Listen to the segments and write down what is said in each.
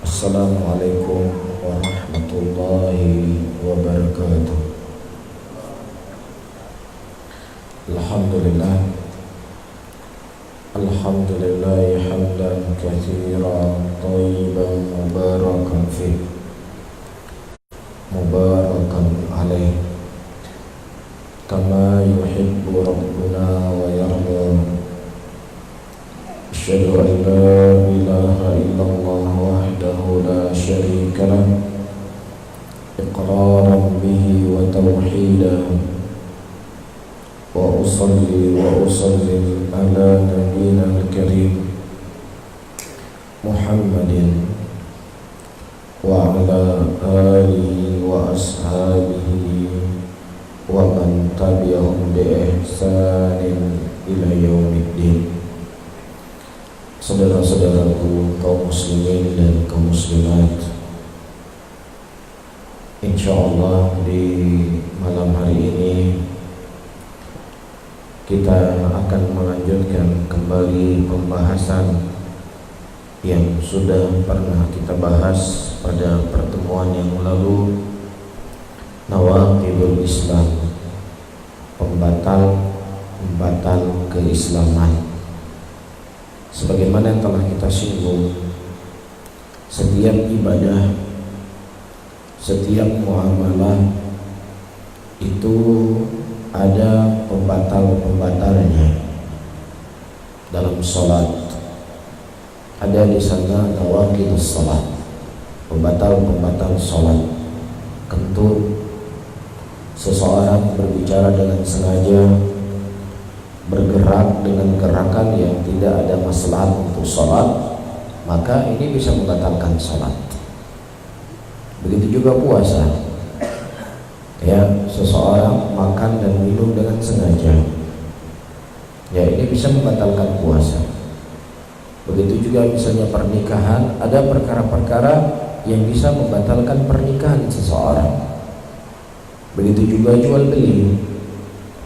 Assalamualaikum warahmatullahi wabarakatuh. Alhamdulillah, alhamdulillah hamdan katsiran thayyiban mubarakan fih, mubarakan alaih, kama yuhibbu rabbuna wa yarda. Asyhadu an la ilaha illallah wahdahu la syarika lah, iqraran bihi wa tauhidan, wa usalli wa usallim ala nabiyyina al-karim Muhammadin wa ala alihi wa ashabihi wa man tabi'ahum bi ihsanin ila yaumiddin. Saudara-saudaraku kaum muslimin dan kaum muslimat, insyaallah di malam hari ini kita akan melanjutkan kembali pembahasan yang sudah pernah kita bahas pada pertemuan yang lalu, nawaqidul Islam, pembatal keislaman. Sebagaimana yang telah kita singgung, setiap ibadah, setiap muamalah itu ada pembatal-pembatalnya. Dalam sholat ada di sana nawaqidus sholat, pembatal-pembatal sholat. Kentut, seseorang berbicara dengan sengaja, bergerak dengan gerakan yang tidak ada masalah untuk sholat, maka ini bisa membatalkan sholat. Begitu juga puasa. Ya, seseorang makan dan minum dengan sengaja, ya ini bisa membatalkan puasa. Begitu juga misalnya pernikahan, ada perkara-perkara yang bisa membatalkan pernikahan seseorang. Begitu juga jual beli,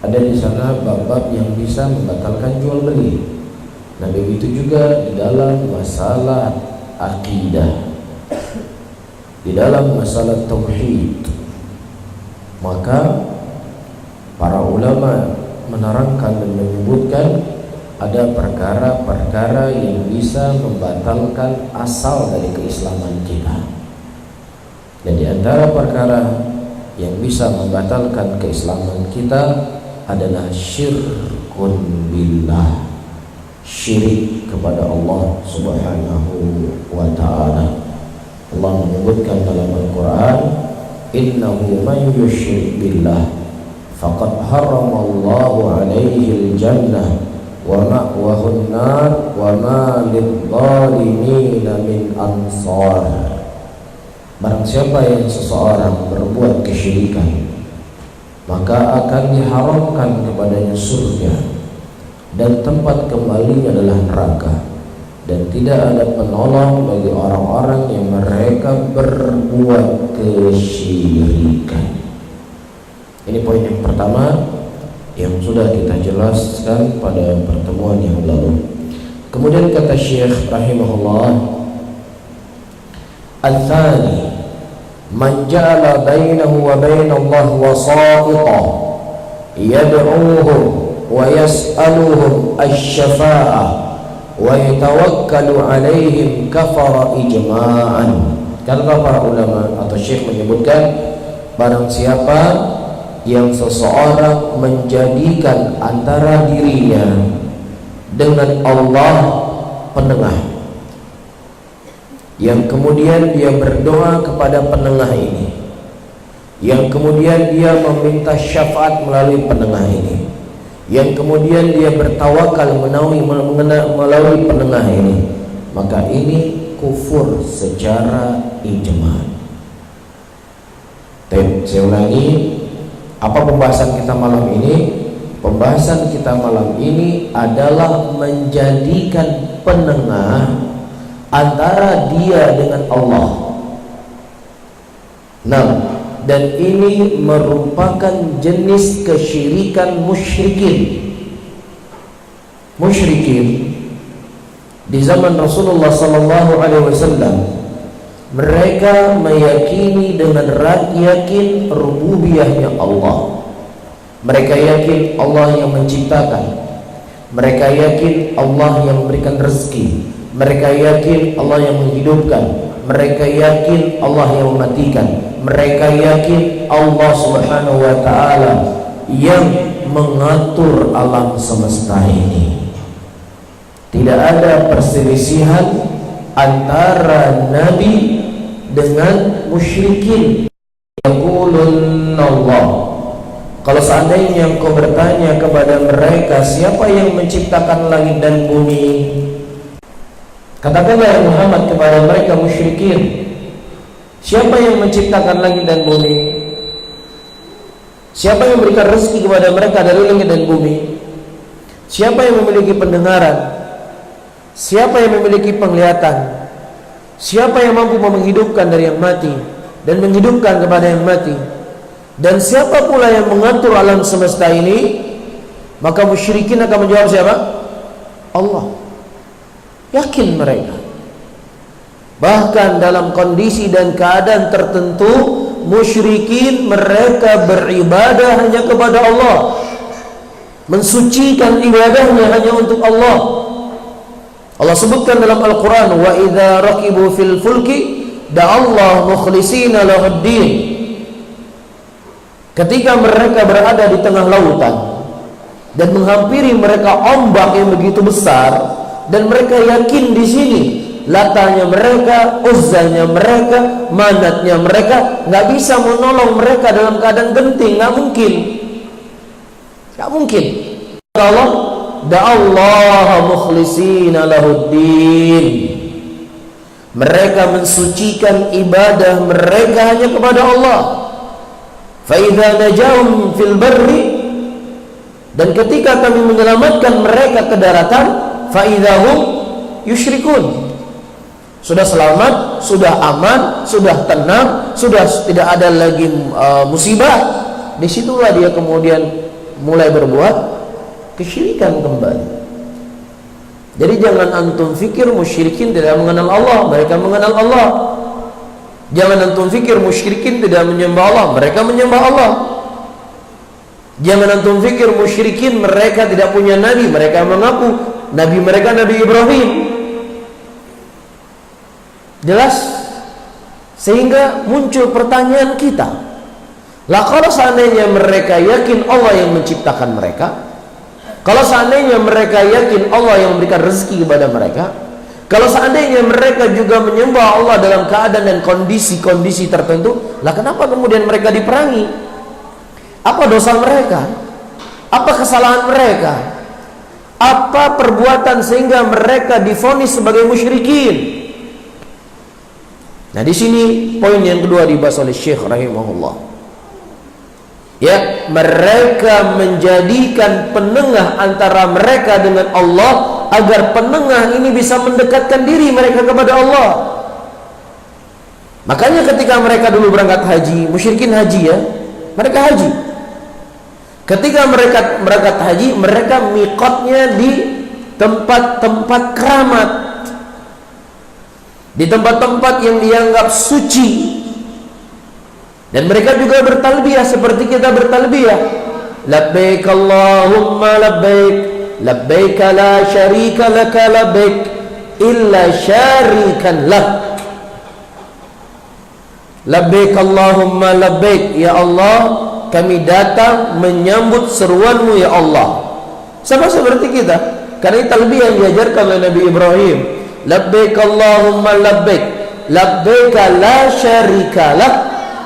ada di sana bab-bab yang bisa membatalkan jual beli. Nah begitu juga di dalam masalah akidah, di dalam masalah tauhid, maka para ulama menerangkan dan menyebutkan ada perkara-perkara yang bisa membatalkan asal dari keislaman kita. Dan di antara perkara yang bisa membatalkan keislaman kita adalah syirkun billah, syirik kepada Allah Subhanahu wa ta'ala. Allah menyebutkan dalam Al-Quran, innahu man yusyrik billah faqad haramallahu alaihi al-jannah wa ma'wahu an-nar wa ma lidh-dhalimin min ansar. Barang siapa yang seseorang berbuat kesyirikan, maka akan diharamkan kepadanya surga dan tempat kembalinya adalah neraka, dan tidak ada penolong bagi orang-orang yang mereka berbuat kesyirikan. Ini poin yang pertama yang sudah kita jelaskan pada pertemuan yang lalu. Kemudian kata Syekh rahimahullah, al-thani man ja'ala bainahu wa bainallah wasa'ita yad'uuhum wa yas'aluhum asy-syafa'ah wa yatawakkalu 'alaihim kafara ijma'an. Kata para ulama atau syekh menyebutkan, barang siapa yang seseorang menjadikan antara dirinya dengan Allah penengah, yang kemudian dia berdoa kepada penengah ini, yang kemudian dia meminta syafaat melalui penengah ini, yang kemudian dia bertawakal melalui penengah ini, maka ini kufur secara ijma'. Saya ulangi, apa pembahasan kita malam ini? Pembahasan kita malam ini adalah menjadikan penengah antara dia dengan Allah. Nah, dan ini merupakan jenis kesyirikan musyrikin. Musyrikin Di zaman Rasulullah sallallahu alaihi wasallam, mereka meyakini dengan yakin rububiyahnya Allah. Mereka yakin Allah yang menciptakan. Mereka yakin Allah yang memberikan rezeki. Mereka yakin Allah yang menghidupkan. Mereka yakin Allah yang mematikan. Mereka yakin Allah Subhanahu wa ta'ala yang mengatur alam semesta ini. Tidak ada perselisihan antara Nabi dengan musyrikin. Yaqulun Allah. Kalau seandainya engkau bertanya kepada mereka, siapa yang menciptakan langit dan bumi? Katakanlah Muhammad kepada mereka musyrikin, siapa yang menciptakan langit dan bumi? Siapa yang memberikan rezeki kepada mereka dari langit dan bumi? Siapa yang memiliki pendengaran? Siapa yang memiliki penglihatan? Siapa yang mampu menghidupkan dari yang mati dan menghidupkan kepada yang mati? Dan siapa pula yang mengatur alam semesta ini? Maka musyrikin akan menjawab siapa? Allah. Yakin mereka. Bahkan dalam kondisi dan keadaan tertentu, musyrikin mereka beribadah hanya kepada Allah, mensucikan ibadahnya hanya untuk Allah. Allah sebutkan dalam Al-Quran, wa idza raqibu fil fulki da'allahu mukhlisina lahuddin. Ketika mereka berada di tengah lautan dan menghampiri mereka ombak yang begitu besar, dan mereka yakin di sini Latanya mereka, Uzzanya mereka, Manatnya mereka nggak bisa menolong mereka dalam keadaan genting, nggak mungkin, nggak mungkin. Allah da'allahu mukhlisina lahuddin, mereka mensucikan ibadah mereka hanya kepada Allah. Fa'idha najahum fil barri, dan ketika kami menyelamatkan mereka ke daratan, fa'idhahum yusyrikun, sudah selamat, sudah aman, sudah tenang, sudah tidak ada lagi musibah, disitulah dia kemudian mulai berbuat kesyirikan kembali. Jadi jangan antum fikir musyrikin tidak mengenal Allah, mereka mengenal Allah. Jangan antum fikir musyrikin tidak menyembah Allah, mereka menyembah Allah. Jangan antum fikir musyrikin mereka tidak punya nabi, mereka mengaku nabi mereka Nabi Ibrahim. Jelas? Sehingga muncul pertanyaan kita, lah kalau seandainya mereka yakin Allah yang menciptakan mereka, kalau seandainya mereka yakin Allah yang memberikan rezeki kepada mereka, kalau seandainya mereka juga menyembah Allah dalam keadaan dan kondisi-kondisi tertentu, lah kenapa kemudian mereka diperangi? Apa dosa mereka? Apa kesalahan mereka? Apa perbuatan sehingga mereka divonis sebagai musyrikin? Nah, di sini poin yang kedua dibahas oleh Syekh rahimahullah. Ya, mereka menjadikan penengah antara mereka dengan Allah agar penengah ini bisa mendekatkan diri mereka kepada Allah. Makanya ketika mereka dulu berangkat haji, musyrikin haji ya, mereka haji. Ketika mereka berangkat haji, mereka miqatnya di tempat-tempat keramat, di tempat-tempat yang dianggap suci. Dan mereka juga bertalbiyah seperti kita bertalbiyah, labbaik Allahumma labbaik, labbaik la syarika laka labbaik illa syarikan lak. Labbaik Allahumma labbaik, ya Allah kami datang menyambut seruanmu ya Allah. Sama seperti kita, karena talbiyah yang diajarkan oleh Nabi Ibrahim, labbaik Allahumma labbaik, labbaik la syarika lak,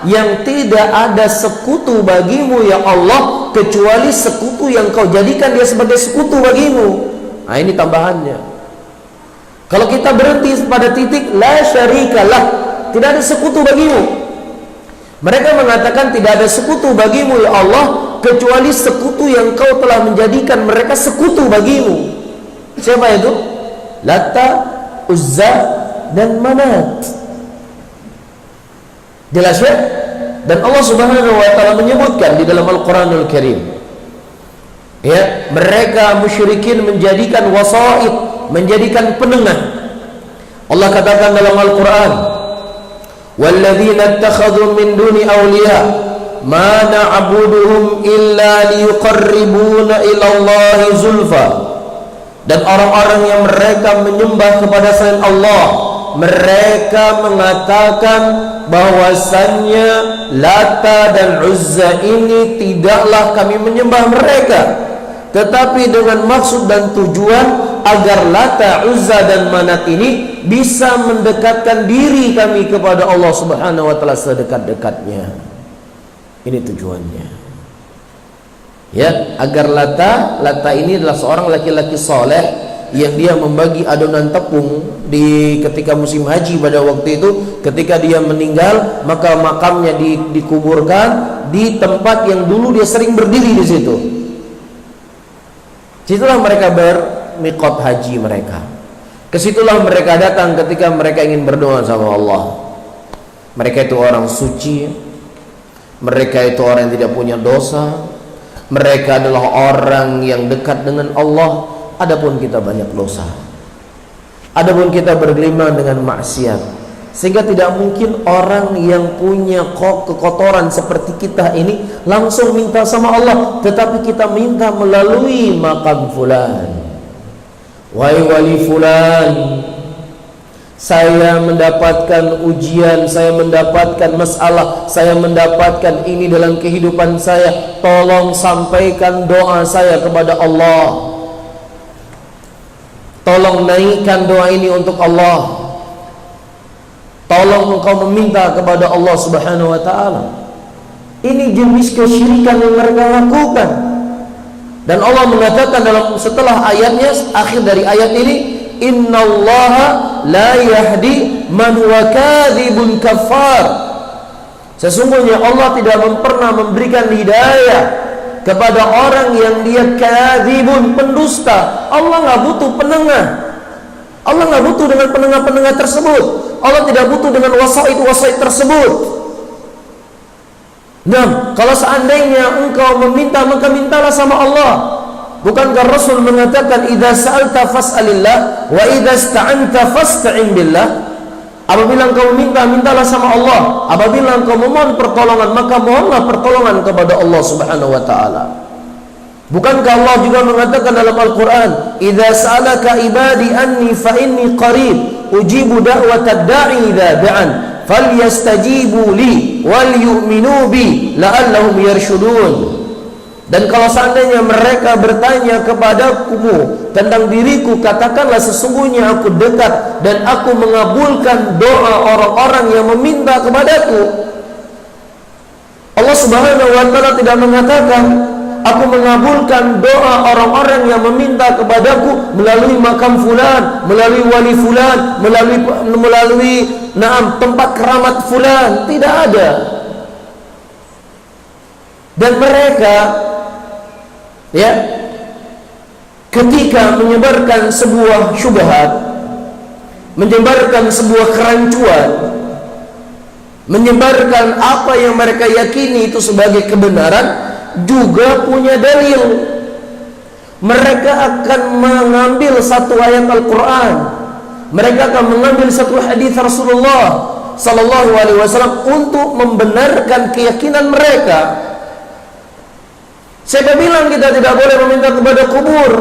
yang tidak ada sekutu bagimu ya Allah kecuali sekutu yang kau jadikan dia sebagai sekutu bagimu. Nah, ini tambahannya. Kalau kita berhenti pada titik la syarikalah, tidak ada sekutu bagimu, mereka mengatakan tidak ada sekutu bagimu ya Allah kecuali sekutu yang kau telah menjadikan mereka sekutu bagimu. Siapa itu? Lata, Uzza, dan Manat. Jelas ya? Dan Allah Subhanahu wa ta'ala menyebutkan di dalam Al-Quranul Karim, ya, mereka musyrikin menjadikan wasaid, menjadikan penengah. Allah katakan dalam Al-Quran, walladzina ittakhadhu min duni awliya ma na'buduhum illa liyuqarribuna ila Allahi zulfa. Dan orang-orang yang mereka menyembah kepada selain Allah, mereka mengatakan bahwasannya Lata dan Uzza ini tidaklah kami menyembah mereka, tetapi dengan maksud dan tujuan agar Lata, Uzza dan Manat ini bisa mendekatkan diri kami kepada Allah Subhanahu wa taala sedekat-dekatnya. Ini tujuannya. Ya, agar Lata ini adalah seorang laki-laki soleh yang dia membagi adonan tepung ketika musim haji pada waktu itu. Ketika dia meninggal, maka makamnya dikuburkan di tempat yang dulu dia sering berdiri di situ. Situlah mereka bermiqat haji mereka. Kesitulah mereka datang ketika mereka ingin berdoa sama Allah. Mereka itu orang suci, mereka itu orang yang tidak punya dosa, mereka adalah orang yang dekat dengan Allah. Adapun kita banyak dosa, adapun kita bergelimang dengan maksiat, sehingga tidak mungkin orang yang punya kekotoran seperti kita ini langsung minta sama Allah, tetapi kita minta melalui makam fulan. Wahai wali fulan, saya mendapatkan ujian, saya mendapatkan masalah, saya mendapatkan ini dalam kehidupan saya, tolong sampaikan doa saya kepada Allah, tolong naikkan doa ini untuk Allah, tolong engkau meminta kepada Allah Subhanahu wa ta'ala. Ini jenis kesyirikan yang mereka lakukan. Dan Allah mengatakan dalam setelah ayatnya, akhir dari ayat ini, innallaha la yahdi man huwa kadzibun kafar. Sesungguhnya Allah tidak pernah memberikan hidayah kepada orang yang dia kadzibun, pendusta. Allah nggak butuh penengah. Allah nggak butuh dengan penengah-penengah tersebut. Allah tidak butuh dengan wasait tersebut. Nah, kalau seandainya engkau meminta, maka mintalah sama Allah. Bukankah Rasul mengatakan idza sa'alta fas'alillah wa idza ista'anta fasta'in billah? Apabila engkau minta, mintalah sama Allah. Apabila engkau memohon pertolongan, maka mohonlah pertolongan kepada Allah Subhanahu wa taala. Bukankah Allah juga mengatakan dalam Al-Qur'an, idza sa'alaka ibadi anni fa inni qarib ujibu da'watad da'i idza da'an falyastajibu li wal yu'minu bi la'allahum yarshudun. Dan kalau seandainya mereka bertanya kepadaku tentang diriku, katakanlah sesungguhnya aku dekat dan aku mengabulkan doa orang-orang yang meminta kepadaku. Allah Subhanahu wa ta'ala tidak mengatakan aku mengabulkan doa orang-orang yang meminta kepadaku melalui makam fulan, melalui wali fulan, melalui tempat keramat fulan. Tidak ada. Dan mereka ketika menyebarkan sebuah syubhat, menyebarkan sebuah kerancuan, menyebarkan apa yang mereka yakini itu sebagai kebenaran, juga punya dalil. Mereka akan mengambil satu ayat Al-Quran, mereka akan mengambil satu hadis Rasulullah Sallallahu Alaihi Wasallam untuk membenarkan keyakinan mereka. Siapa bilang kita tidak boleh meminta kepada kubur?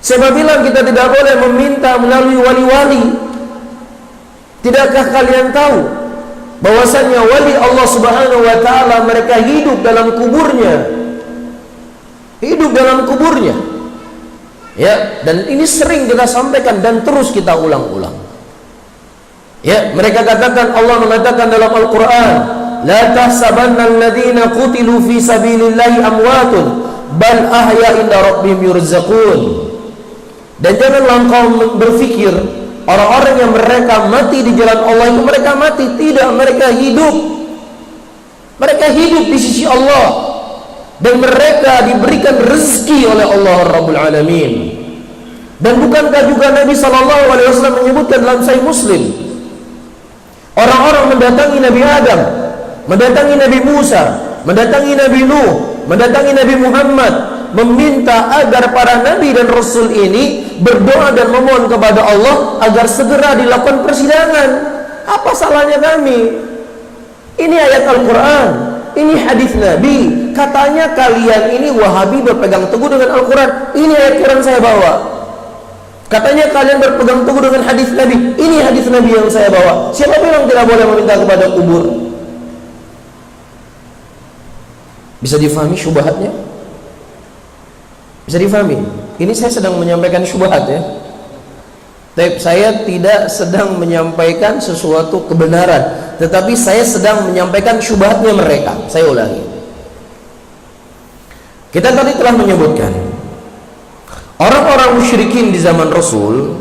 Siapa bilang kita tidak boleh meminta melalui wali-wali? Tidakkah kalian tahu bahwasanya wali Allah Subhanahu wa ta'ala mereka hidup dalam kuburnya? Hidup dalam kuburnya. Ya, dan ini sering kita sampaikan dan terus kita ulang-ulang. Ya, mereka katakan, Allah mengatakan dalam Al-Quran, la tahsabanna alladhina qutilu fi sabilillahi amwatun bal ahya inda rabbihim yurzaqun. Dan janganlah engkau berfikir orang-orang yang mereka mati di jalan Allah itu mereka mati. Tidak, mereka hidup. Mereka hidup di sisi Allah dan mereka diberikan rezeki oleh Allah Rabbul Alamin. Dan bukankah juga Nabi SAW menyebutkan dalam Sahih Muslim, orang-orang mendatangi Nabi Adam, mendatangi Nabi Musa, mendatangi Nabi Nuh, mendatangi Nabi Muhammad, meminta agar para nabi dan rasul ini berdoa dan memohon kepada Allah agar segera dilakukan persidangan. Apa salahnya kami? Ini ayat Al-Quran, ini hadis Nabi. Katanya kalian ini Wahabi berpegang teguh dengan Al-Quran. Ini ayat Quran saya bawa. Katanya kalian berpegang teguh dengan hadis Nabi. Ini hadis Nabi yang saya bawa. Siapa bilang tidak boleh meminta kepada kubur? Bisa difahami syubhatnya? Bisa difahami? Ini saya sedang menyampaikan syubhat ya. Tapi saya tidak sedang menyampaikan sesuatu kebenaran, tetapi saya sedang menyampaikan syubhatnya mereka. Saya ulangi. Kita tadi telah menyebutkan orang-orang musyrikin di zaman Rasul,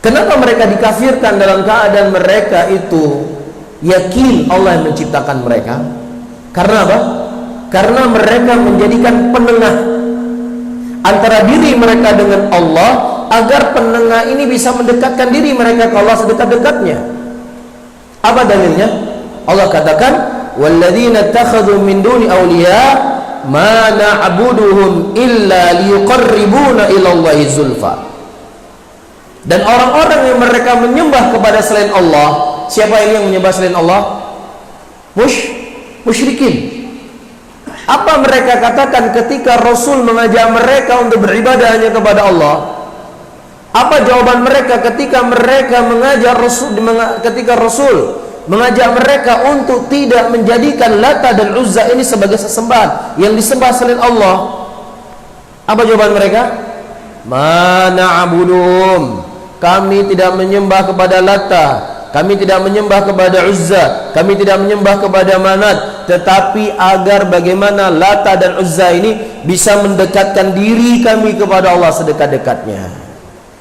kenapa mereka dikafirkan dalam keadaan mereka itu yakin Allah yang menciptakan mereka? Karena apa? Karena mereka menjadikan penengah antara diri mereka dengan Allah, agar penengah ini bisa mendekatkan diri mereka ke Allah sedekat-dekatnya. Apa dalilnya? Allah katakan, "Walladzina ittakhadhu min duni awliya ma na'buduhum illa liyuqarribuna ila Allahi zulfa." Dan orang-orang yang mereka menyembah kepada selain Allah, siapa ini yang menyembah selain Allah? Musyrikin. Apa mereka katakan ketika Rasul mengajak mereka untuk beribadah hanya kepada Allah? Apa jawaban mereka ketika mereka ketika Rasul mengajak mereka untuk tidak menjadikan Lata dan Uzza ini sebagai sesembahan yang disembah selain Allah? Apa jawaban mereka? Ma na'buduhum, kami tidak menyembah kepada Lata, kami tidak menyembah kepada Uzza, kami tidak menyembah kepada Manat, tetapi agar bagaimana Lata dan Uzza ini bisa mendekatkan diri kami kepada Allah sedekat-dekatnya.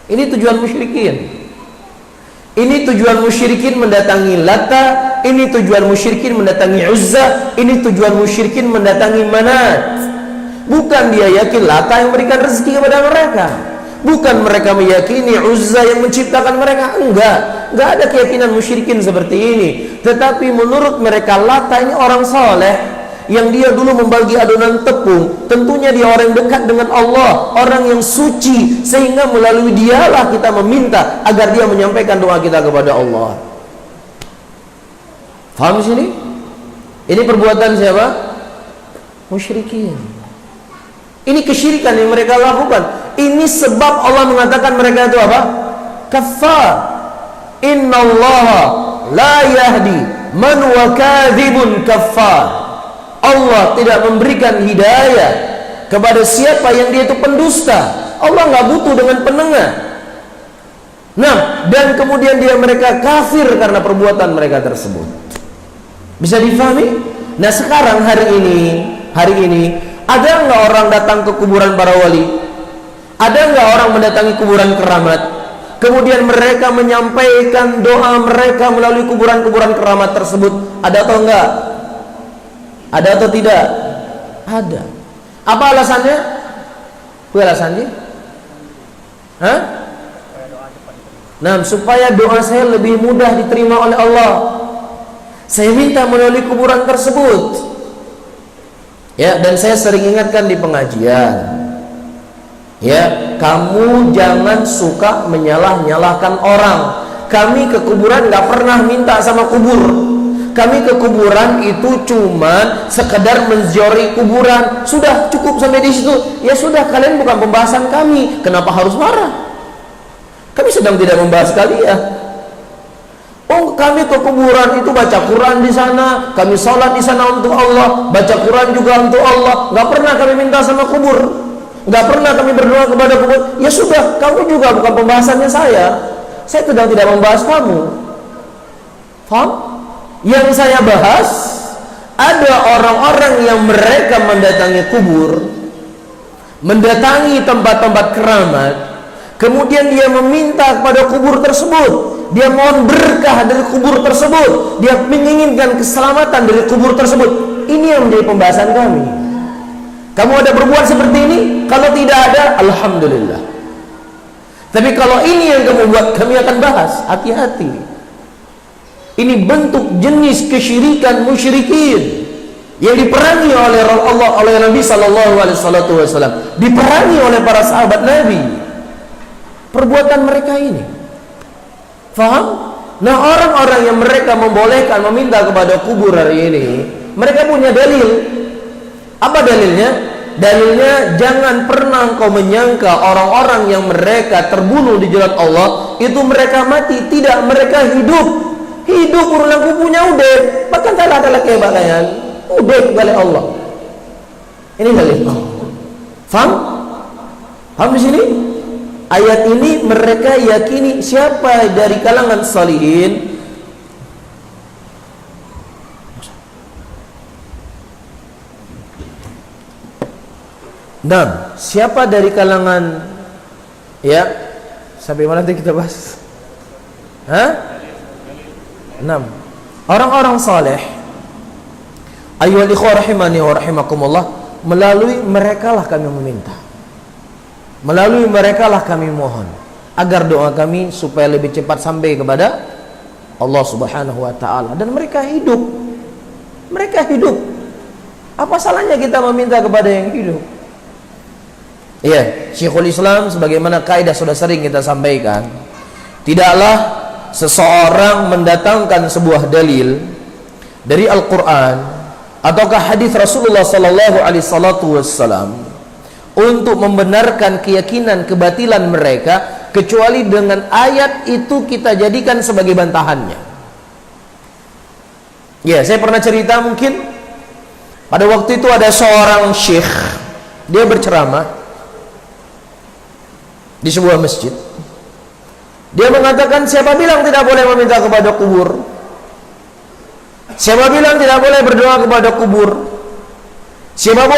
Ini tujuan musyrikin. Ini tujuan musyrikin mendatangi Lata, ini tujuan musyrikin mendatangi Uzza, ini tujuan musyrikin mendatangi Manat. Bukan dia yakin Lata yang memberikan rezeki kepada mereka, bukan mereka meyakini Uzza yang menciptakan mereka. Enggak ada keyakinan musyrikin seperti ini. Tetapi menurut mereka Lata ini orang soleh yang dia dulu membagi adonan tepung. Tentunya dia orang yang dekat dengan Allah, orang yang suci, sehingga melalui dialah kita meminta agar dia menyampaikan doa kita kepada Allah. Faham di sini? Ini perbuatan siapa? Musyrikin. Ini kesyirikan yang mereka lakukan. Ini sebab Allah mengatakan mereka itu apa? Kafar. Innallaha la yahdi man wa kadzibun kafar. Allah tidak memberikan hidayah kepada siapa yang dia itu pendusta. Allah nggak butuh dengan penengah. Nah, dan kemudian mereka kafir karena perbuatan mereka tersebut. Bisa difahami? Nah, sekarang hari ini ada nggak orang datang ke kuburan para wali? Ada nggak orang mendatangi kuburan keramat? Kemudian mereka menyampaikan doa mereka melalui kuburan-kuburan keramat tersebut. Ada atau enggak? Ada atau tidak? Ada. Apa alasannya? Apa alasannya? Hah? Nah, supaya doa saya lebih mudah diterima oleh Allah, saya minta melalui kuburan tersebut. Ya, dan saya sering ingatkan di pengajian, ya, kamu jangan suka menyalah-nyalahkan orang. Kami ke kuburan nggak pernah minta sama kubur. Kami ke kuburan itu cuma sekedar menziarahi kuburan. Sudah cukup sampai di situ. Ya sudah, kalian bukan pembahasan kami. Kenapa harus marah? Kami sedang tidak membahas kalian. Oh, kami ke kuburan itu baca Quran di sana, kami sholat di sana untuk Allah, baca Quran juga untuk Allah. Gak pernah kami minta sama kubur, gak pernah kami berdoa kepada kubur. Ya sudah, kamu juga bukan pembahasannya saya. Saya sedang tidak membahas kamu. Faham? Yang saya bahas, ada orang-orang yang mereka mendatangi kubur, mendatangi tempat-tempat keramat, kemudian dia meminta kepada kubur tersebut, dia mohon berkah dari kubur tersebut, dia menginginkan keselamatan dari kubur tersebut. Ini yang menjadi pembahasan kami. Kamu ada berbuat seperti ini? Kalau tidak ada, alhamdulillah. Tapi kalau ini yang kamu buat, kami akan bahas. Hati-hati. Ini bentuk jenis kesyirikan musyrikin yang diperangi oleh Allah, oleh Nabi sallallahu alaihi wasallam, diperangi oleh para sahabat Nabi. Perbuatan mereka ini, faham? Nah, orang-orang yang mereka membolehkan meminta kepada kubur hari ini, mereka punya dalil. Apa dalilnya? Dalilnya, jangan pernah kau menyangka orang-orang yang mereka terbunuh di jalan Allah itu mereka mati. Tidak, mereka hidup. Hidup urunan kubunya udah. Bahkan salah adalah kebakaran udah oleh Allah. Ini dalil. Faham? Faham di sini? Ayat ini mereka yakini siapa dari kalangan salihin siapa dari kalangan, ya, sampai mana nanti kita bahas? Orang-orang saleh, ayyuhal ikhwah rahimani wa rahimakumullah, melalui merekalah kami meminta, melalui merekalah kami mohon agar doa kami supaya lebih cepat sampai kepada Allah Subhanahu wa taala. Dan mereka hidup. Mereka hidup. Apa salahnya kita meminta kepada yang hidup? Iya, Syekhul Islam sebagaimana kaidah sudah sering kita sampaikan, tidaklah seseorang mendatangkan sebuah dalil dari Al-Qur'an ataukah hadis Rasulullah sallallahu alaihi wasallam untuk membenarkan keyakinan kebatilan mereka kecuali dengan ayat itu kita jadikan sebagai bantahannya. Ya, saya pernah cerita, mungkin pada waktu itu ada seorang syekh, dia berceramah di sebuah masjid. Dia mengatakan, siapa bilang tidak boleh meminta kepada kubur? Siapa bilang tidak boleh berdoa kepada kubur? Siapa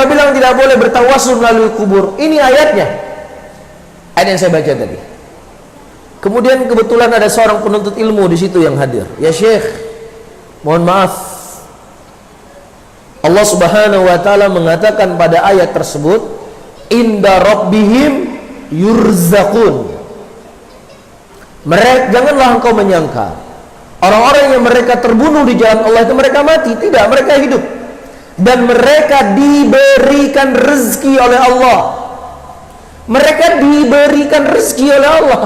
bilang tidak boleh bertawassul melalui kubur? Ini ayatnya, ayat yang saya baca tadi. Kemudian kebetulan ada seorang penuntut ilmu di situ yang hadir. Ya Syekh, mohon maaf, Allah Subhanahu wa taala mengatakan pada ayat tersebut, inda rabbihim yurzaqun. Mereka, janganlah engkau menyangka orang-orang yang mereka terbunuh di jalan Allah itu mereka mati. Tidak, mereka hidup. Dan mereka diberikan rezeki oleh Allah. Mereka diberikan rezeki oleh Allah.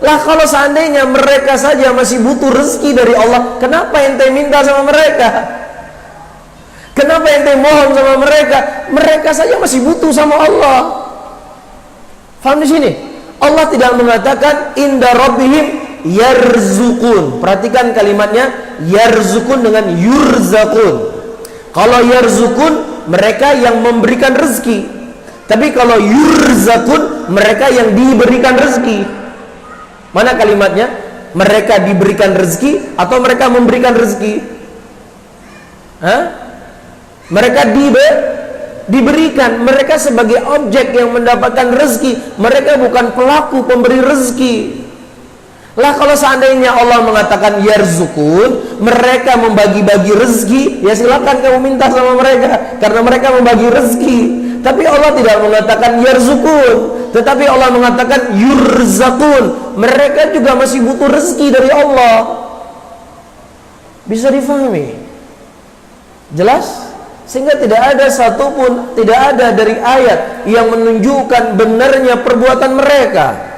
Lah kalau seandainya mereka saja masih butuh rezeki dari Allah, kenapa ente minta sama mereka? Kenapa ente mohon sama mereka? Mereka saja masih butuh sama Allah. Faham di sini? Allah tidak mengatakan inda rabbihim yarzukun. Perhatikan kalimatnya, yarzukun dengan yurzakun. Kalau yarzukun, mereka yang memberikan rezeki. Tapi kalau yurzakun, mereka yang diberikan rezeki. Mana kalimatnya? Mereka diberikan rezeki atau mereka memberikan rezeki? Mereka diberikan. Mereka sebagai objek yang mendapatkan rezeki. Mereka bukan pelaku pemberi rezeki. Lah kalau seandainya Allah mengatakan yarzukun, mereka membagi-bagi rezeki, ya silakan kamu minta sama mereka, karena mereka membagi rezeki. Tapi Allah tidak mengatakan yarzukun, tetapi Allah mengatakan yurzakun. Mereka juga masih butuh rezeki dari Allah. Bisa difahami? Jelas? Sehingga tidak ada satupun, tidak ada dari ayat yang menunjukkan benarnya perbuatan mereka.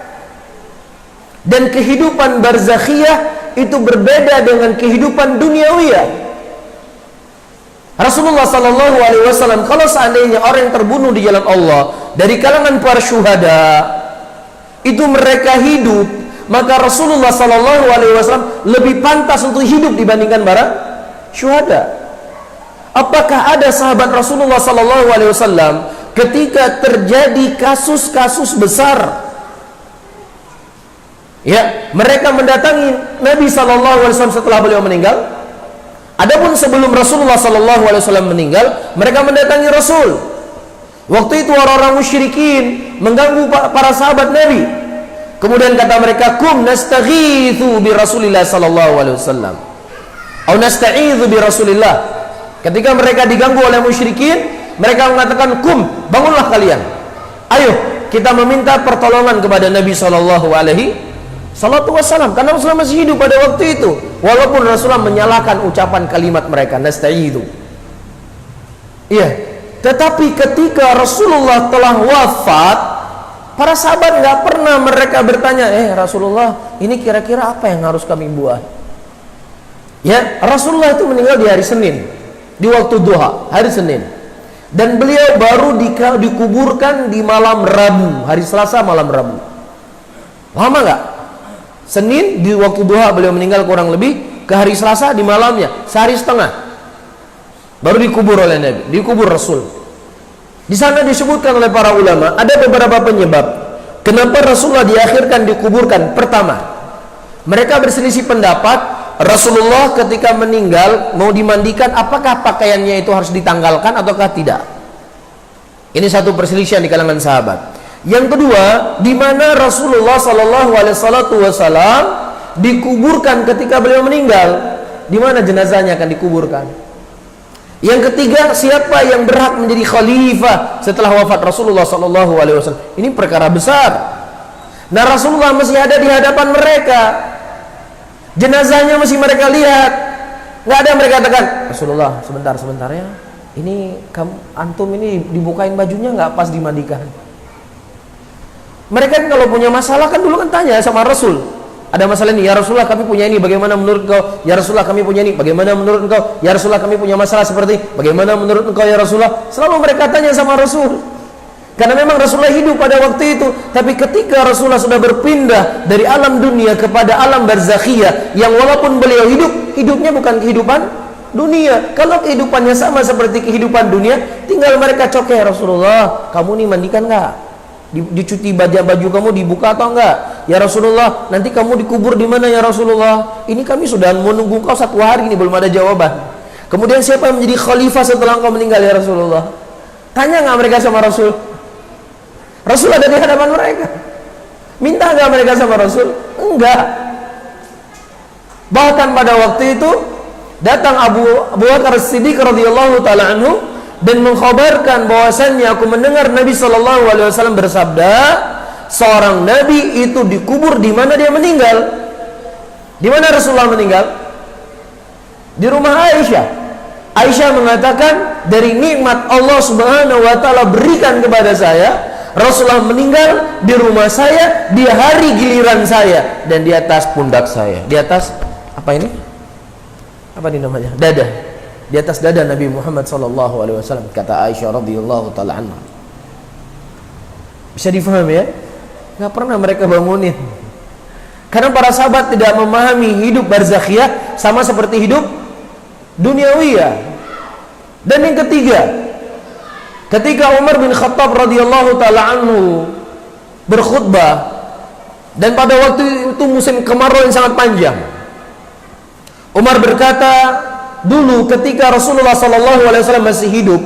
Dan kehidupan barzakhiyah itu berbeda dengan kehidupan duniawiyah. Rasulullah sallallahu alaihi wasallam, kalau seandainya orang yang terbunuh di jalan Allah dari kalangan para syuhada itu mereka hidup, maka Rasulullah sallallahu alaihi wasallam lebih pantas untuk hidup dibandingkan para syuhada. Apakah ada sahabat Rasulullah sallallahu alaihi wasallam ketika terjadi kasus-kasus besar, ya, mereka mendatangi Nabi sallallahu alaihi wasallam setelah beliau meninggal? Adapun sebelum Rasulullah sallallahu alaihi wasallam meninggal, mereka mendatangi Rasul. Waktu itu orang-orang musyrikin mengganggu para sahabat Nabi. Kemudian kata mereka, "Kum nastaghitsu bi Rasulillah sallallahu alaihi wasallam." Atau nasta'idzu bi Rasulillah. Ketika mereka diganggu oleh musyrikin, mereka mengatakan, "Kum, bangunlah kalian. Ayo, kita meminta pertolongan kepada Nabi sallallahu alaihi wasallam." Karena Rasulullah masih hidup pada waktu itu. Walaupun Rasulullah menyalahkan ucapan kalimat mereka, nasta'idzu. Iya. Tetapi ketika Rasulullah telah wafat, para sahabat nggak pernah mereka bertanya, Rasulullah, ini kira-kira apa yang harus kami buat? Ya, Rasulullah itu meninggal di hari Senin, di waktu duha, hari Senin. Dan beliau baru dikuburkan di malam Rabu, hari Selasa malam Rabu. Lama nggak? Senin di waktu duha beliau meninggal kurang lebih, ke hari Selasa di malamnya, sehari setengah. Baru dikubur oleh Nabi, dikubur Rasul. Di sana disebutkan oleh para ulama, ada beberapa penyebab kenapa Rasulullah diakhirkan dikuburkan. Pertama, mereka berselisih pendapat. Rasulullah ketika meninggal mau dimandikan, apakah pakaiannya itu harus ditanggalkan ataukah tidak? Ini satu perselisihan di kalangan sahabat. Yang kedua, di mana Rasulullah SAW dikuburkan ketika beliau meninggal? Di mana jenazahnya akan dikuburkan? Yang ketiga, siapa yang berhak menjadi khalifah setelah wafat Rasulullah SAW? Ini perkara besar. Nah, Rasulullah masih ada di hadapan mereka. Jenazahnya masih mereka lihat. Nggak ada yang mereka katakan, Rasulullah, sebentar ya. Ini antum ini dibukain bajunya nggak pas dimandikan. Mereka kan kalau punya masalah kan dulu kan tanya sama Rasul. Ada masalah ini, ya Rasulullah kami punya ini, bagaimana menurut engkau? Ya Rasulullah kami punya ini, bagaimana menurut engkau? Ya Rasulullah kami punya masalah seperti ini, bagaimana menurut engkau ya Rasulullah? Selalu mereka tanya sama Rasul. Karena memang Rasulullah hidup pada waktu itu. Tapi ketika Rasulullah sudah berpindah dari alam dunia kepada alam barzakhiyah, yang walaupun beliau hidupnya bukan kehidupan dunia. Kalau kehidupannya sama seperti kehidupan dunia, tinggal mereka coke, Rasulullah kamu nih mandikan nggak? Dicuci baju kamu dibuka atau enggak? Ya Rasulullah, nanti kamu dikubur di mana ya Rasulullah? Ini kami sudah menunggu kau 1 hari ini belum ada jawaban. Kemudian siapa yang menjadi khalifah setelah engkau meninggal ya Rasulullah? Tanya nggak mereka sama Rasul? Rasul ada di hadapan mereka. Minta nggak mereka sama Rasul? Enggak. Bahkan pada waktu itu datang Abu Bakar As-Siddiq radhiyallahu taala anhu dan mengkhabarkan bahwasannya aku mendengar Nabi sallallahu alaihi wasallam bersabda, seorang nabi itu dikubur di mana dia meninggal. Di mana Rasulullah meninggal? Di rumah Aisyah. Aisyah mengatakan, dari nikmat Allah Subhanahu wa taala berikan kepada saya, Rasulullah meninggal di rumah saya di hari giliran saya dan di atas pundak saya. Di atas apa ini? Apa ini namanya? Dada. Di atas dada Nabi Muhammad SAW, kata Aisyah radhiyallahu taala anha. Bisa difahami ya? Nggak pernah mereka bangunin. Karena para sahabat tidak memahami hidup barzakhiyah sama seperti hidup duniawiyah. Dan yang ketiga, ketika Umar bin Khattab radhiyallahu taala anhu berkhutbah, dan pada waktu itu musim kemarau yang sangat panjang, Umar berkata, dulu ketika Rasulullah SAW masih hidup,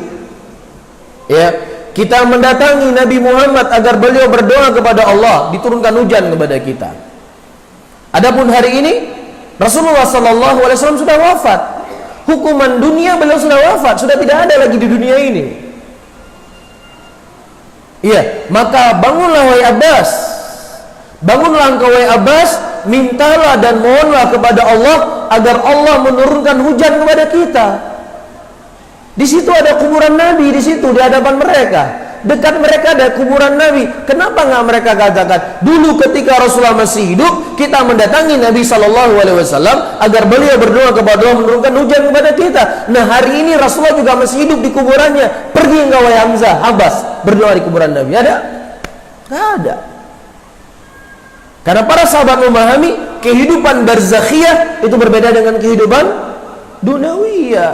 ya, kita mendatangi Nabi Muhammad agar beliau berdoa kepada Allah, diturunkan hujan kepada kita. Adapun hari ini Rasulullah SAW sudah wafat. Hukuman dunia beliau sudah wafat, sudah tidak ada lagi di dunia ini. Iya, maka bangunlah wahai Abbas. Bangunlah engkau wahai Abbas, mintalah dan mohonlah kepada Allah agar Allah menurunkan hujan kepada kita. Di situ ada kuburan Nabi, di situ di hadapan mereka. Dekat mereka ada kuburan Nabi. Kenapa nggak mereka katakan dulu ketika Rasulullah masih hidup kita mendatangi Nabi SAW agar beliau berdoa kepada Allah menurunkan hujan kepada kita. Nah hari ini Rasulullah juga masih hidup di kuburannya. Pergi engkau wahai Hamzah, Abbas, berdoa di kuburan Nabi. Ada? Nggak ada. Karena para sahabat memahami kehidupan barzakhiyah itu berbeda dengan kehidupan duniawiyah.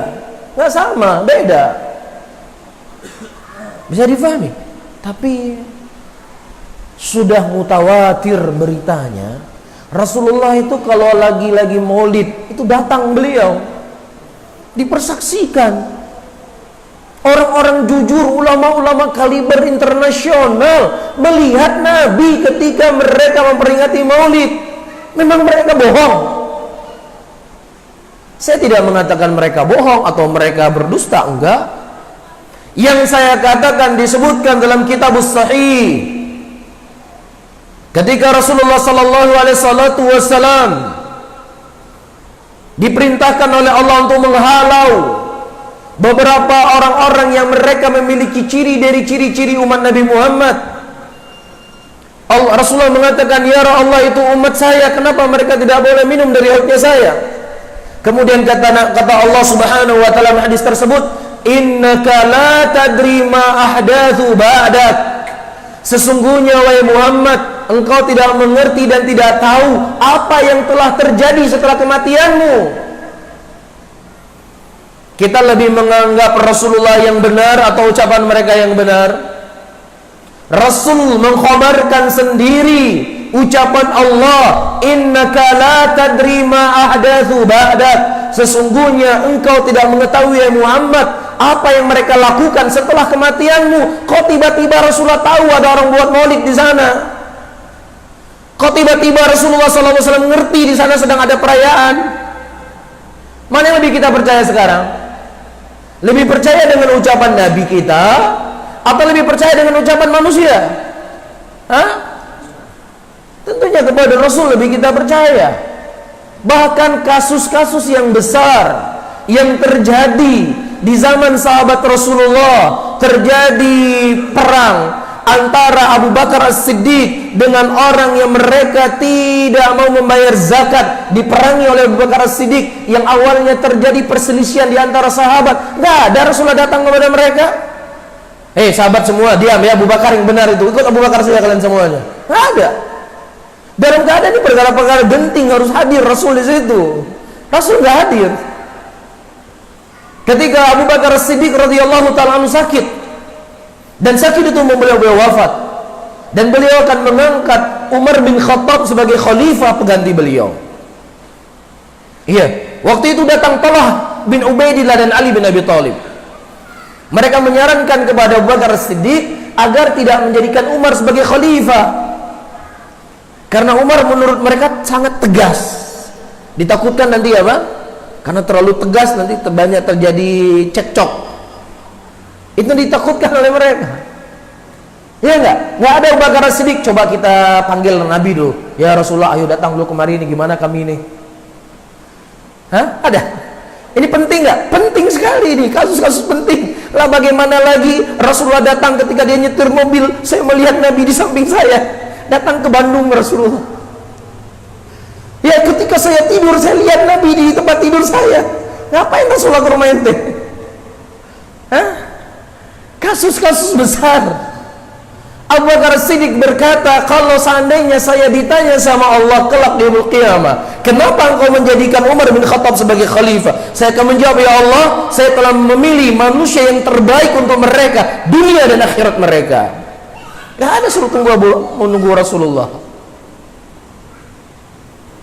Nggak sama, beda. Bisa difahami. Tapi sudah mutawatir beritanya, Rasulullah itu kalau lagi maulid itu datang beliau, dipersaksikan. Orang-orang jujur, ulama-ulama kaliber internasional melihat Nabi ketika mereka memperingati maulid. Memang mereka bohong. Saya tidak mengatakan mereka bohong atau mereka berdusta, enggak. Yang saya katakan disebutkan dalam Kitabus Sahih. Ketika Rasulullah SAW diperintahkan oleh Allah untuk menghalau beberapa orang-orang yang mereka memiliki ciri dari ciri-ciri umat Nabi Muhammad. Rasulullah mengatakan, ya Allah, itu umat saya, kenapa mereka tidak boleh minum dari hautnya saya? Kemudian kata Allah Subhanahu wa taala hadis tersebut, innaka la tadri ma ahdatsu ba'dak. Sesungguhnya wahai Muhammad, engkau tidak mengerti dan tidak tahu apa yang telah terjadi setelah kematianmu. Kita lebih menganggap Rasulullah yang benar atau ucapan mereka yang benar? Rasul mengkhabarkan sendiri ucapan Allah, innaka la tadri ma ahdatsu ba'dak. Sesungguhnya engkau tidak mengetahui ya Muhammad apa yang mereka lakukan setelah kematianmu. Kok tiba-tiba Rasulullah tahu ada orang buat maulid di sana? Kok tiba-tiba Rasulullah SAW ngerti di sana sedang ada perayaan? Mana yang lebih kita percaya sekarang? Lebih percaya dengan ucapan Nabi kita atau lebih percaya dengan ucapan manusia? Hah? Tentunya kepada Rasul lebih kita percaya. Bahkan kasus-kasus yang besar yang terjadi di zaman sahabat Rasulullah, terjadi perang antara Abu Bakar As-Siddiq dengan orang yang mereka tidak mau membayar zakat, diperangi oleh Abu Bakar As-Siddiq, yang awalnya terjadi perselisihan di antara sahabat. Nggak ada Rasulullah datang kepada mereka, sahabat semua diam ya, Abu Bakar yang benar itu, ikut Abu Bakar saja kalian semuanya. Nggak ada. Dalam keadaan ini perkara-perkara genting harus hadir Rasul di situ. Rasul nggak hadir. Ketika Abu Bakar As-Siddiq radhiyallahu ta'ala anhu sakit, dan sakit itu membuat beliau wafat, dan beliau akan mengangkat Umar bin Khattab sebagai khalifah pengganti beliau. Iya, waktu itu datang Talha bin Ubaidillah dan Ali bin Abi Thalib. Mereka menyarankan kepada Abu Bakar As-Siddiq agar tidak menjadikan Umar sebagai khalifah, karena Umar menurut mereka sangat tegas. Ditakutkan nanti apa? Karena terlalu tegas nanti banyak terjadi cekcok. Itu ditakutkan oleh mereka. Ya enggak? Enggak ada Abu Bakar As-Siddiq, coba kita panggil Nabi dulu. Ya Rasulullah, ayo datang dulu kemari ini, gimana kami ini? Hah? Ada? Ini penting enggak? Penting sekali ini, kasus-kasus penting. Lah bagaimana lagi Rasulullah datang ketika dia nyetir mobil, saya melihat Nabi di samping saya. Datang ke Bandung Rasulullah. Ya ketika saya tidur, saya lihat Nabi di tempat tidur saya. Ngapain Rasulullah ke rumah ente? Hah? Kasus-kasus besar. Abu Bakar Siddiq berkata, kalau seandainya saya ditanya sama Allah kelak di yaumul qiyamah, kenapa engkau menjadikan Umar bin Khattab sebagai khalifah? Saya akan menjawab, ya Allah, saya telah memilih manusia yang terbaik untuk mereka, dunia dan akhirat mereka. Gak ada suruh menunggu Rasulullah.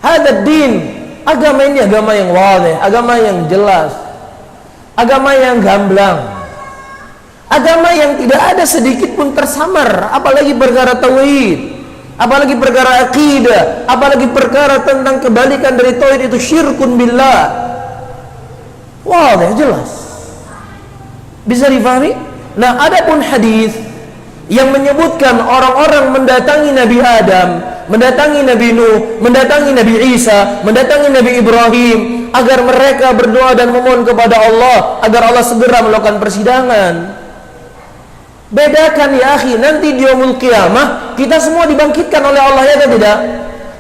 Hadad din, agama ini agama yang wadih, agama yang jelas, agama yang gamblang, agama yang tidak ada sedikit pun tersamar, apalagi perkara tauhid, apalagi perkara akidah, apalagi perkara tentang kebalikan dari tauhid itu syirkun billah. Wadih, jelas, bisa difahami. Nah, adapun hadis yang menyebutkan orang-orang mendatangi Nabi Adam, mendatangi Nabi Nuh, mendatangi Nabi Isa, mendatangi Nabi Ibrahim, agar mereka berdoa dan memohon kepada Allah agar Allah segera melakukan persidangan. Bedakan ya akhi, nanti di yaumul qiyamah kita semua dibangkitkan oleh Allah, ya atau tidak?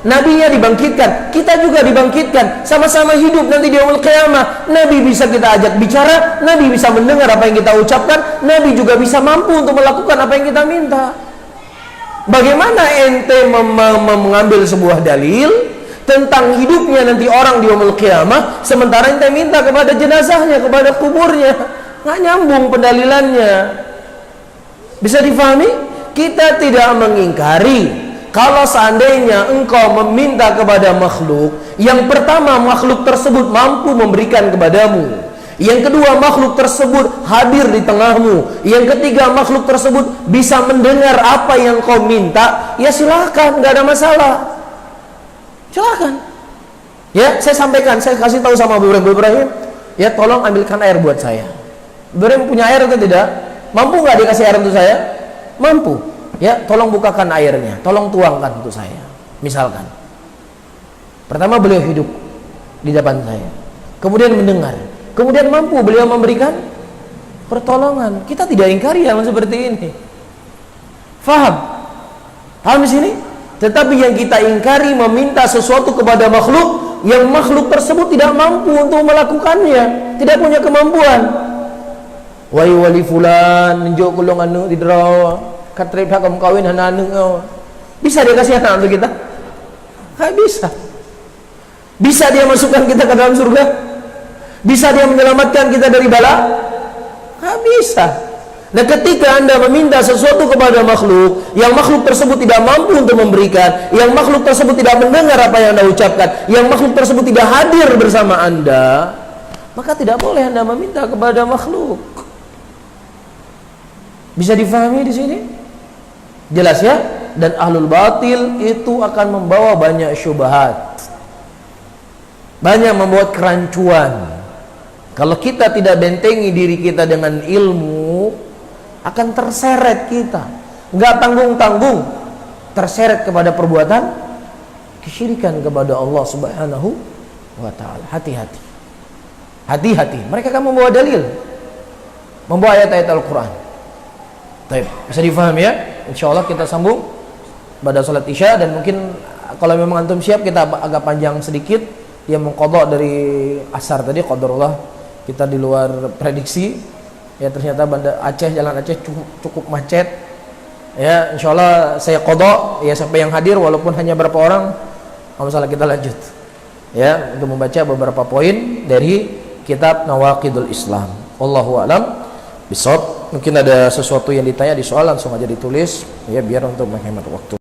Nabinya dibangkitkan, kita juga dibangkitkan, sama-sama hidup nanti di yaumul qiyamah. Nabi bisa kita ajak bicara, Nabi bisa mendengar apa yang kita ucapkan, Nabi juga bisa mampu untuk melakukan apa yang kita minta. Bagaimana ente mengambil sebuah dalil tentang hidupnya nanti orang di yaumul qiyamah, sementara ente minta kepada jenazahnya, kepada kuburnya? Nggak nyambung pendalilannya. Bisa difahami? Kita tidak mengingkari kalau seandainya engkau meminta kepada makhluk, yang pertama makhluk tersebut mampu memberikan kepadamu, yang kedua makhluk tersebut hadir di tengahmu, yang ketiga makhluk tersebut bisa mendengar apa yang kau minta, ya silakan, nggak ada masalah, silakan. Ya, saya sampaikan, saya kasih tahu sama Bu Ibrahim, ya tolong ambilkan air buat saya. Bu Ibrahim punya air atau tidak? Mampu nggak dikasih air untuk saya? Mampu. Ya, tolong bukakan airnya, tolong tuangkan untuk saya. Misalkan, pertama beliau hidup di depan saya, kemudian mendengar, kemudian mampu beliau memberikan pertolongan. Kita tidak ingkari yang seperti ini. Faham? Paham di sini? Tetapi yang kita ingkari meminta sesuatu kepada makhluk yang makhluk tersebut tidak mampu untuk melakukannya, tidak punya kemampuan. Wali fulan nunjuk kulung anu didra, katrip hakam kawin anu. Bisa dia kasih anak untuk kita? Enggak bisa. Bisa dia masukkan kita ke dalam surga? Bisa dia menyelamatkan kita dari bala? Enggak bisa. Nah, ketika Anda meminta sesuatu kepada makhluk, yang makhluk tersebut tidak mampu untuk memberikan, yang makhluk tersebut tidak mendengar apa yang Anda ucapkan, yang makhluk tersebut tidak hadir bersama Anda, maka tidak boleh Anda meminta kepada makhluk. Bisa difahami di sini? Jelas ya? Dan ahlul batil itu akan membawa banyak syubhat, banyak membuat kerancuan. Kalau kita tidak bentengi diri kita dengan ilmu, akan terseret kita, nggak tanggung-tanggung, terseret kepada perbuatan kesyirikan kepada Allah Subhanahu wa Ta'ala. Hati-hati, hati-hati. Mereka akan membawa dalil, membawa ayat-ayat Al-Quran. Baik, bisa difahami ya? Insya Allah kita sambung pada salat isya, dan mungkin kalau memang antum siap kita agak panjang sedikit. Dia mengqadha dari asar tadi, qadarullah kita di luar prediksi. Ya, ternyata Banda Aceh, jalan Aceh cukup macet. Ya, insya Allah saya qadha ya sampai yang hadir, walaupun hanya berapa orang. Kalau misalnya kita lanjut ya untuk membaca beberapa poin dari kitab Nawaqidul Islam. Wallahu a'lam bishawab. Mungkin ada sesuatu yang ditanya di soal, langsung aja ditulis ya biar untuk menghemat waktu.